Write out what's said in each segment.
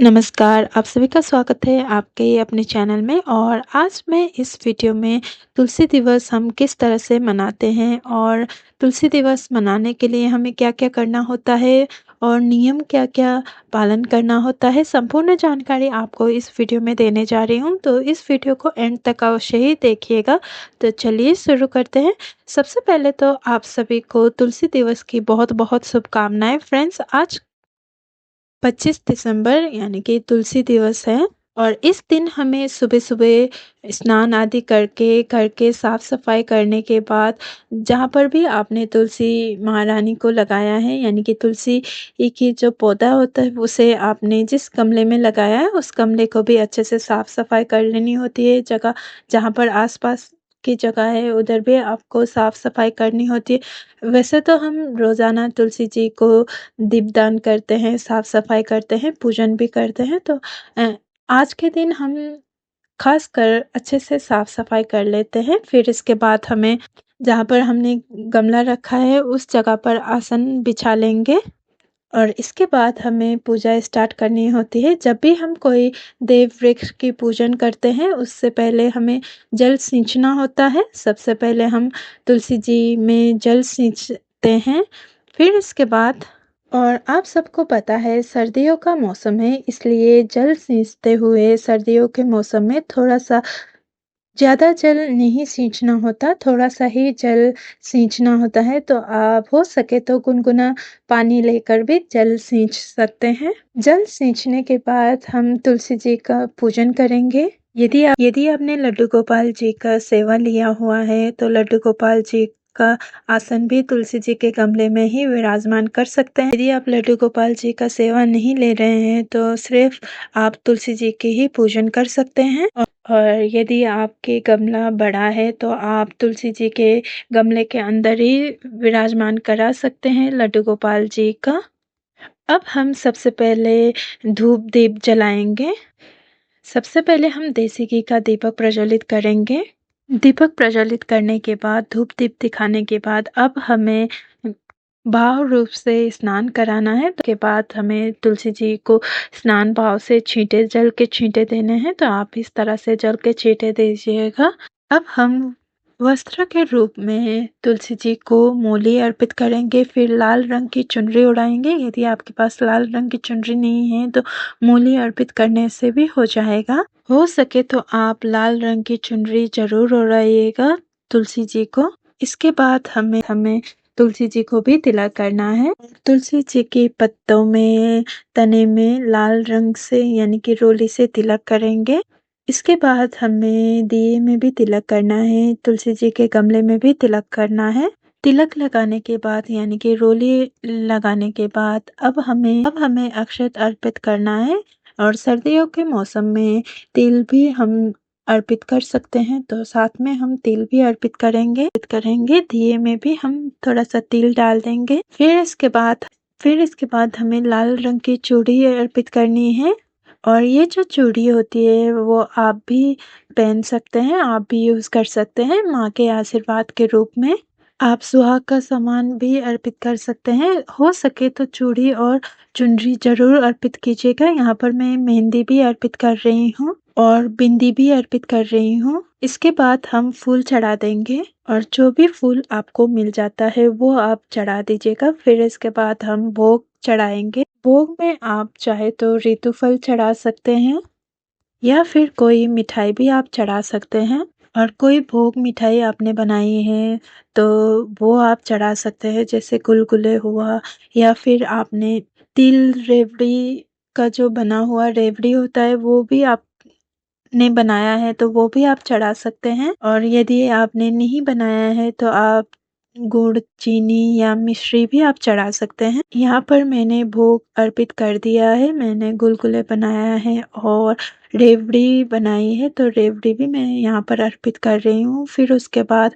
नमस्कार, आप सभी का स्वागत है आपके अपने चैनल में। और आज मैं इस वीडियो में तुलसी दिवस हम किस तरह से मनाते हैं और तुलसी दिवस मनाने के लिए हमें क्या-क्या करना होता है और नियम क्या-क्या पालन करना होता है, संपूर्ण जानकारी आपको इस वीडियो में देने जा रही हूँ। तो इस वीडियो को एंड तक अवश्य ही देखिएगा। तो चलिए शुरू करते हैं। सबसे पहले तो आप सभी को तुलसी दिवस की बहुत-बहुत शुभकामनाएँ फ्रेंड्स। आज 25 दिसंबर यानी कि तुलसी दिवस है और इस दिन हमें सुबह-सुबह स्नान आदि करके घर के साफ-सफाई करने के बाद जहाँ पर भी आपने तुलसी महारानी को लगाया है यानी कि तुलसी की जो पौधा होता है उसे आपने जिस गमले में लगाया है उस गमले को भी अच्छे से साफ-सफाई कर लेनी होती है। जगह जहाँ पर आस-पास की जगह है उधर भी आपको साफ-सफाई करनी होती है। वैसे तो हम रोज़ाना तुलसी जी को दीपदान करते हैं, साफ-सफाई करते हैं, पूजन भी करते हैं। तो आज के दिन हम ख़ासकर अच्छे से साफ-सफाई कर लेते हैं। फिर इसके बाद हमें जहाँ पर हमने गमला रखा है उस जगह पर आसन बिछा लेंगे और इसके बाद हमें पूजा स्टार्ट करनी होती है। जब भी हम कोई देव वृक्ष की पूजन करते हैं उससे पहले हमें जल सींचना होता है। सबसे पहले हम तुलसी जी में जल सींचते हैं। फिर इसके बाद और आप सबको पता है सर्दियों का मौसम है, इसलिए जल सींचते हुए सर्दियों के मौसम में थोड़ा-सा ज़्यादा जल नहीं सींचना होता, थोड़ा-सा ही जल सींचना होता है। तो आप हो सके तो गुनगुना पानी लेकर भी जल सींच सकते हैं। जल सींचने के बाद हम तुलसी जी का पूजन करेंगे। यदि आपने लड्डू गोपाल जी का सेवा लिया हुआ है तो लड्डू गोपाल जी का आसन भी तुलसी जी के गमले में ही विराजमान कर सकते हैं। यदि आप लड्डू गोपाल जी का सेवा नहीं ले रहे हैं तो सिर्फ आप तुलसी जी के ही पूजन कर सकते हैं। और यदि आपके गमला बड़ा है तो आप तुलसी जी के गमले के अंदर ही विराजमान करा सकते हैं लड्डू गोपाल जी का। अब हम सबसे पहले धूप दीप जलाएंगे। सबसे पहले हम देसी घी का दीपक प्रज्वलित करेंगे। दीपक प्रज्वलित करने के बाद धूप दीप दिखाने के बाद अब हमें भाव रूप से स्नान कराना है। तो के बाद हमें तुलसी जी को स्नान भाव से छींटे जल के छींटे देने हैं। तो आप इस तरह से जल के छींटे दीजिएगा। अब हम वस्त्र के रूप में तुलसी जी को मूली अर्पित करेंगे, फिर लाल रंग की चुनरी उड़ाएंगे। यदि आपके पास लाल रंग की चुनरी नहीं है तो मूली अर्पित करने से भी हो जाएगा। हो सके तो आप लाल रंग की चुनरी जरूर उड़ाइएगा तुलसी जी को। इसके बाद हमें तुलसी जी को भी तिलक करना है। तुलसी जी के पत्तों में तने में लाल रंग से यानी कि रोली से तिलक करेंगे। इसके बाद हमें दिए में भी तिलक करना है, तुलसी जी के गमले में भी तिलक करना है। तिलक लगाने के बाद यानी कि रोली लगाने के बाद अब हमें अक्षत अर्पित करना है। और सर्दियों के मौसम में तिल भी हम अर्पित कर सकते हैं तो साथ में हम तिल भी अर्पित करेंगे। दिए में भी हम थोड़ा सा तिल डाल देंगे। फिर इसके बाद हमें लाल रंग की चूड़ी अर्पित करनी है। और ये जो चूड़ी होती है वो आप भी पहन सकते हैं, आप भी यूज़ कर सकते हैं माँ के आशीर्वाद के रूप में। आप सुहाग का सामान भी अर्पित कर सकते हैं। हो सके तो चूड़ी और चुनरी ज़रूर अर्पित कीजिएगा। यहाँ पर मैं मेहंदी भी अर्पित कर रही हूँ और बिंदी भी अर्पित कर रही हूँ। इसके बाद हम फूल चढ़ा देंगे और जो भी फूल आपको मिल जाता है वो आप चढ़ा दीजिएगा। फिर इसके बाद हम भोग चढ़ाएंगे। भोग में आप चाहे तो ऋतु फल चढ़ा सकते हैं या फिर कोई मिठाई भी आप चढ़ा सकते हैं। और कोई भोग मिठाई आपने बनाई है तो वो आप चढ़ा सकते हैं, जैसे गुलगुले हुआ या फिर आपने तिल रेवड़ी का जो बना हुआ रेवड़ी होता है वो भी आपने बनाया है तो वो भी आप चढ़ा सकते हैं। और यदि आपने नहीं बनाया है तो आप गुड़, चीनी या मिश्री भी आप चढ़ा सकते हैं। यहाँ पर मैंने भोग अर्पित कर दिया है। मैंने गुलगुले बनाया है और रेवड़ी बनाई है तो रेवड़ी भी मैं यहाँ पर अर्पित कर रही हूँ। फिर उसके बाद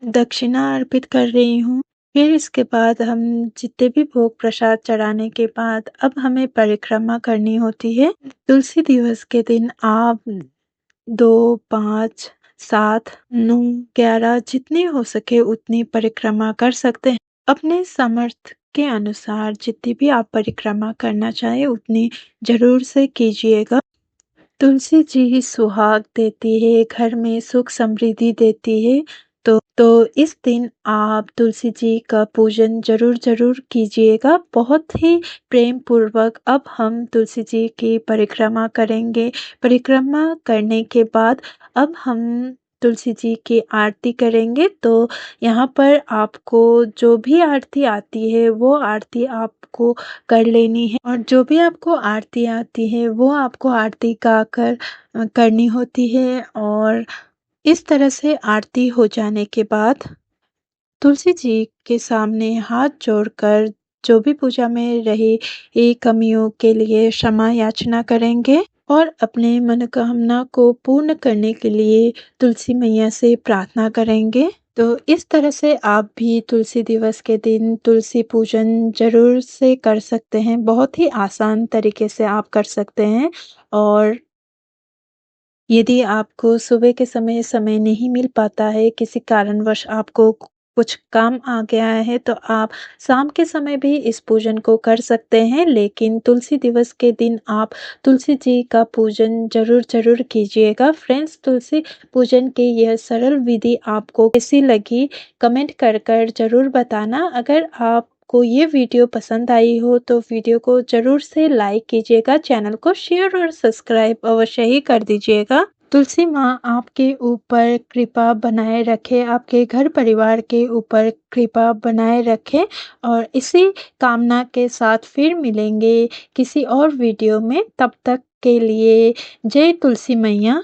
दक्षिणा अर्पित कर रही हूँ। फिर इसके बाद हम जितने भी भोग प्रसाद चढ़ाने के बाद अब हमें परिक्रमा करनी होती है। तुलसी दिवस के दिन आप 2, 5, 7, 9, 11 जितनी हो सके उतनी परिक्रमा कर सकते हैं। अपने सामर्थ्य आपके अनुसार जितनी भी आप परिक्रमा करना चाहें उतनी ज़रूर से कीजिएगा। तुलसी जी सुहाग देती है, घर में सुख समृद्धि देती है। तो इस दिन आप तुलसी जी का पूजन ज़रूर कीजिएगा। बहुत ही प्रेम पूर्वक अब हम तुलसी जी की परिक्रमा करेंगे। परिक्रमा करने के बाद अब हम तुलसी जी की आरती करेंगे। तो यहाँ पर आपको जो भी आरती आती है वो आरती आपको कर लेनी है, और जो भी आपको आरती आती है वो आपको आरती गाकर करनी होती है। और इस तरह से आरती हो जाने के बाद तुलसी जी के सामने हाथ जोड़कर जो भी पूजा में रही कमियों के लिए क्षमा याचना करेंगे, और अपने मनोकामना को पूर्ण करने के लिए तुलसी मैया से प्रार्थना करेंगे। तो इस तरह से आप भी तुलसी दिवस के दिन तुलसी पूजन ज़रूर से कर सकते हैं। बहुत ही आसान तरीके से आप कर सकते हैं। और यदि आपको सुबह के समय नहीं मिल पाता है, किसी कारणवश आपको कुछ काम आ गया है, तो आप शाम के समय भी इस पूजन को कर सकते हैं। लेकिन तुलसी दिवस के दिन आप तुलसी जी का पूजन ज़रूर कीजिएगा। फ्रेंड्स, तुलसी पूजन की यह सरल विधि आपको कैसी लगी, कमेंट कर ज़रूर बताना। अगर आपको ये वीडियो पसंद आई हो तो वीडियो को ज़रूर से लाइक कीजिएगा, चैनल को शेयर और सब्सक्राइब अवश्य ही कर दीजिएगा। तुलसी माँ आपके ऊपर कृपा बनाए रखे, आपके घर परिवार के ऊपर कृपा बनाए रखे, और इसी कामना के साथ फिर मिलेंगे किसी और वीडियो में। तब तक के लिए जय तुलसी मैया।